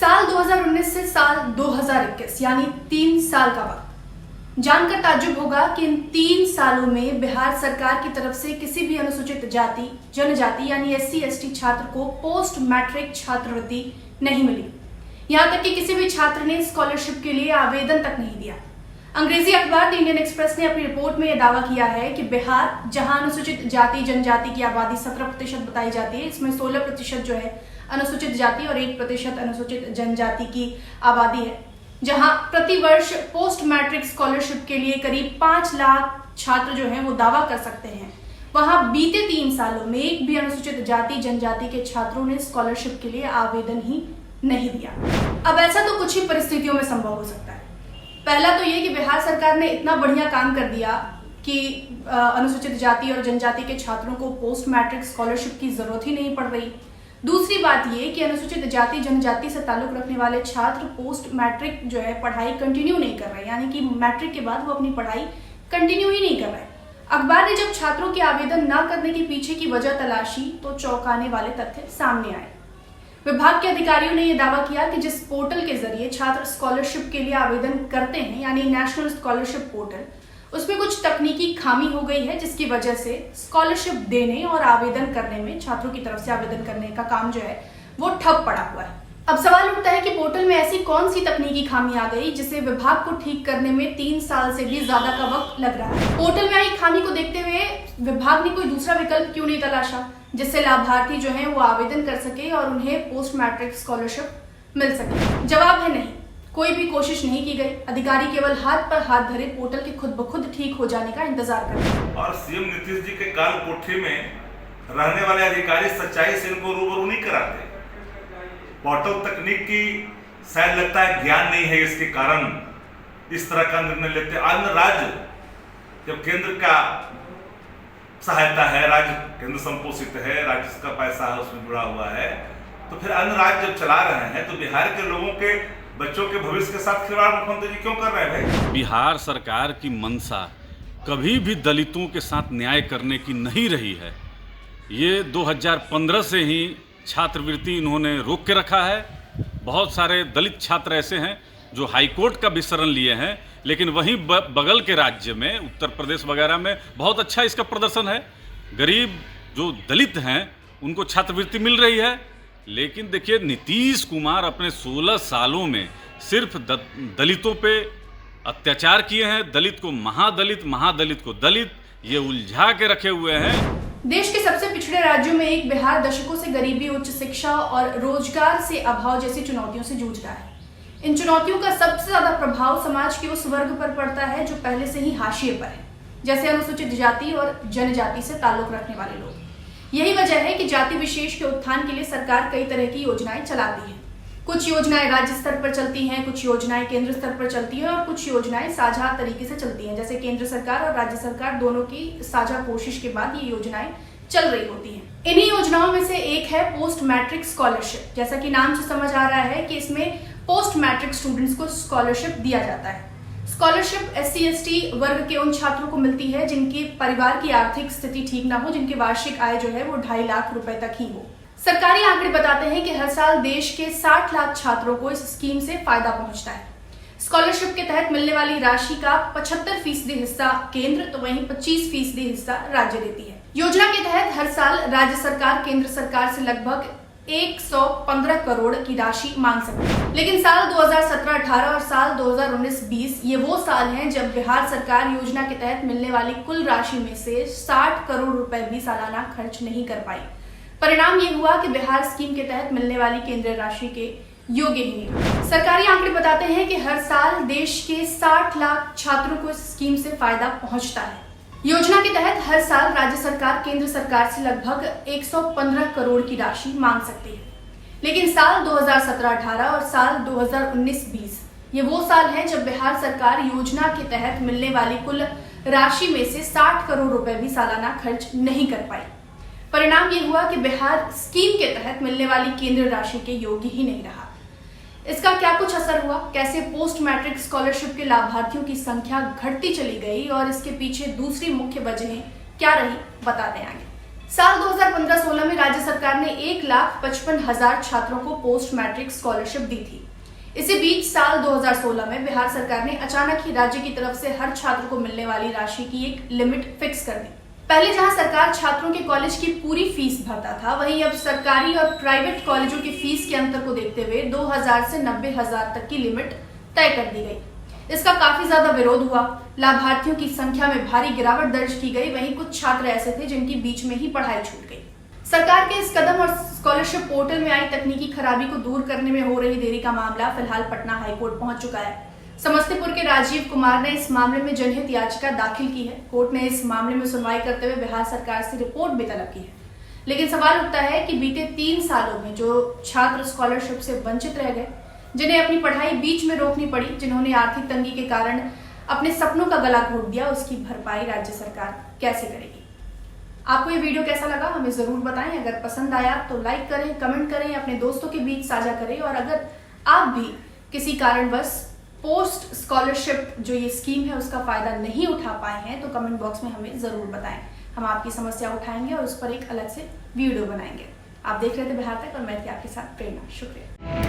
साल 2019 से साल 2021 यानी 3 साल का वक्त। जानकर ताज्जुब होगा कि इन 3 सालों में बिहार सरकार की तरफ से किसी भी अनुसूचित जाति जनजाति यानी SC/ST छात्र को पोस्ट मैट्रिक छात्रवृत्ति नहीं मिली। यहाँ तक कि किसी भी छात्र ने स्कॉलरशिप के लिए आवेदन तक नहीं दिया। अंग्रेजी अखबार द इंडियन एक्सप्रेस ने अपनी रिपोर्ट में यह दावा किया है कि बिहार, जहां अनुसूचित जाति जनजाति की आबादी 17% बताई जाती है, इसमें 16% जो है अनुसूचित जाति और 1% अनुसूचित जनजाति की आबादी है, जहां प्रतिवर्ष पोस्ट मैट्रिक स्कॉलरशिप के लिए करीब 5 लाख छात्र जो हैं वो दावा कर सकते हैं, वहां बीते 3 सालों में एक भी अनुसूचित जाति जनजाति के छात्रों ने स्कॉलरशिप के लिए आवेदन ही नहीं दिया। अब ऐसा तो कुछ ही परिस्थितियों में संभव हो सकता है। पहला तो ये कि बिहार सरकार ने इतना बढ़िया काम कर दिया कि अनुसूचित जाति और जनजाति के छात्रों को पोस्ट मैट्रिक स्कॉलरशिप की जरूरत ही नहीं पड़ रही। दूसरी बात ये कि अनुसूचित जाति जनजाति से ताल्लुक रखने वाले छात्र पोस्ट मैट्रिक जो है पढ़ाई कंटिन्यू नहीं कर रहे, यानी कि मैट्रिक के बाद वो अपनी पढ़ाई कंटिन्यू ही नहीं कर रहे। अखबार ने जब छात्रों के आवेदन न करने के पीछे की वजह तलाशी तो चौंकाने वाले तथ्य सामने आए। विभाग के अधिकारियों ने यह दावा किया कि जिस पोर्टल के जरिए छात्र स्कॉलरशिप के लिए आवेदन करते हैं, यानी नेशनल स्कॉलरशिप पोर्टल, उसमें कुछ तकनीकी खामी हो गई है, जिसकी वजह से स्कॉलरशिप देने और आवेदन करने में, छात्रों की तरफ से आवेदन करने का काम जो है वो ठप पड़ा हुआ है। अब सवाल उठता है कि पोर्टल में ऐसी कौन सी तकनीकी खामी आ गई जिसे विभाग को ठीक करने में 3 साल से भी ज्यादा का वक्त लग रहा है। पोर्टल में आई खामी को देखते हुए विभाग ने कोई दूसरा विकल्प क्यों नहीं तलाशा जिससे लाभार्थी जो है वो आवेदन कर सके और उन्हें पोस्ट मैट्रिक स्कॉलरशिप मिल सके? जवाब है नहीं, कोई भी कोशिश नहीं की गई। अधिकारी केवल हाथ पर हाथ धरे पोर्टल के खुद ब खुद ठीक हो जाने का इंतजार कर रहे हैं। और सीएम नीतीश जी के काल कोठरी में रहने वाले अधिकारी सच्चाई से इनको रूबरू नहीं कराते। पोर्टल तकनीक की शायद लगता है ज्ञान नहीं है, इसके कारण इस तरह का निर्णय लेते। अन्य राज्य जब केंद्र का सहायता है, राज्य केंद्र संपोषित है, राज्य का पैसा है उसमें जुड़ा हुआ है, तो फिर अन्य राज्य जब चला रहे हैं तो बिहार के लोगों के बच्चों के भविष्य के साथ खिलवाड़ मुख्यमंत्री जी क्यों कर रहे हैं भाई? बिहार सरकार की मंशा कभी भी दलितों के साथ न्याय करने की नहीं रही है। ये 2015 से ही छात्रवृत्ति इन्होंने रोक के रखा है। बहुत सारे दलित छात्र ऐसे हैं जो हाईकोर्ट का भी शरण लिए हैं, लेकिन वहीं बगल के राज्य में, उत्तर प्रदेश वगैरह में बहुत अच्छा इसका प्रदर्शन है। गरीब जो दलित हैं उनको छात्रवृत्ति मिल रही है। लेकिन देखिए, नीतीश कुमार अपने 16 सालों में सिर्फ दलितों पे अत्याचार किए हैं। दलित को महादलित, महादलित को दलित, ये उलझा के रखे हुए हैं। देश के सबसे पिछड़े राज्यों में एक बिहार दशकों से गरीबी, उच्च शिक्षा और रोजगार से अभाव जैसी चुनौतियों से जूझ रहा है। इन चुनौतियों का सबसे ज्यादा प्रभाव समाज के उस वर्ग पर पड़ता है जो पहले से ही हाशिए पर है, जैसे अनुसूचित जाति और जनजाति से ताल्लुक रखने वाले लोग। यही वजह है कि जाति विशेष के उत्थान के लिए सरकार कई तरह की योजनाएं चलाती है। कुछ योजनाएं राज्य स्तर पर चलती हैं, कुछ योजनाएं केंद्र स्तर पर चलती हैं और कुछ योजनाएं साझा तरीके से चलती हैं, जैसे केंद्र सरकार और राज्य सरकार दोनों की साझा कोशिश के बाद ये योजनाएं चल रही होती हैं। इन्हीं योजनाओं में से एक है पोस्ट मैट्रिक स्कॉलरशिप। जैसा कि नाम से समझ आ रहा है कि इसमें पोस्ट मैट्रिक स्टूडेंट्स को स्कॉलरशिप दिया जाता है। स्कॉलरशिप SC/ST वर्ग के उन छात्रों को मिलती है जिनके परिवार की आर्थिक स्थिति ठीक ना हो, जिनकी वार्षिक आय जो है वो 2.5 लाख रुपए तक ही हो। सरकारी आंकड़े बताते हैं कि हर साल देश के 60 लाख छात्रों को इस स्कीम से फायदा पहुंचता है। स्कॉलरशिप के तहत मिलने वाली राशि का 75% हिस्सा केंद्र तो वहीं 25% हिस्सा राज्य देती है। योजना के तहत हर साल राज्य सरकार केंद्र सरकार से लगभग 115 करोड़ की राशि मांग सकती है। लेकिन साल 2017-18 और साल 2019-20 ये वो साल हैं जब बिहार सरकार योजना के तहत मिलने वाली कुल राशि में से 60 करोड़ रुपए भी सालाना खर्च नहीं कर पाई। परिणाम ये हुआ कि बिहार स्कीम के तहत मिलने वाली केंद्रीय राशि के योग्य ही नहीं। सरकारी आंकड़े बताते हैं कि हर साल देश के 60 लाख छात्रों को इस स्कीम से फायदा पहुंचता है। योजना के तहत हर साल राज्य सरकार केंद्र सरकार से लगभग 115 करोड़ की राशि मांग सकती है। लेकिन साल 2017-18 और साल 2019-20 ये वो साल हैं जब बिहार सरकार योजना के तहत मिलने वाली कुल राशि में से 60 करोड़ रुपए भी सालाना खर्च नहीं कर पाई। परिणाम ये हुआ कि बिहार स्कीम के तहत मिलने वाली केंद्रीय राशि के योग्य ही नहीं रहा। इसका क्या कुछ असर हुआ, कैसे पोस्ट मैट्रिक स्कॉलरशिप के लाभार्थियों की संख्या घटती चली गई और इसके पीछे दूसरी मुख्य वजहें क्या रही, बताते आगे। साल 2015-16 में राज्य सरकार ने 1,55,000 छात्रों को पोस्ट मैट्रिक स्कॉलरशिप दी थी। इसी बीच साल 2016 में बिहार सरकार ने अचानक ही राज्य की तरफ से हर छात्र को मिलने वाली राशि की एक लिमिट फिक्स कर दी। पहले जहां सरकार छात्रों के कॉलेज की पूरी फीस भरता था, वहीं अब सरकारी और प्राइवेट कॉलेजों की फीस के अंतर को देखते हुए 2,000 से 90,000 तक की लिमिट तय कर दी गई। इसका काफी ज्यादा विरोध हुआ। लाभार्थियों की संख्या में भारी गिरावट दर्ज की गई। वहीं कुछ छात्र ऐसे थे जिनकी बीच में ही पढ़ाई छूट गई। सरकार के इस कदम और स्कॉलरशिप पोर्टल में आई तकनीकी खराबी को दूर करने में हो रही देरी का मामला फिलहाल पटना हाईकोर्ट पहुंच चुका है। समस्तीपुर के राजीव कुमार ने इस मामले में जनहित याचिका दाखिल की है। कोर्ट ने इस मामले में सुनवाई करते हुए बिहार सरकार से रिपोर्ट भी तलब की है। लेकिन सवाल उठता है कि बीते 3 सालों में जो छात्र स्कॉलरशिप से वंचित रह गए, जिन्हें अपनी पढ़ाई बीच में रोकनी पड़ी, जिन्होंने आर्थिक तंगी के कारण अपने सपनों का गला घोट दिया, उसकी भरपाई राज्य सरकार कैसे करेगी? आपको ये वीडियो कैसा लगा हमें जरूर बताएं। अगर पसंद आया तो लाइक करें, कमेंट करें, अपने दोस्तों के बीच साझा करें। और अगर आप भी किसी कारणवश पोस्ट स्कॉलरशिप जो ये स्कीम है उसका फायदा नहीं उठा पाए हैं तो कमेंट बॉक्स में हमें जरूर बताएं। हम आपकी समस्या उठाएंगे और उस पर एक अलग से वीडियो बनाएंगे। आप देख रहे थे बिहार तक और मैं थी आपके साथ प्रेरणा। शुक्रिया।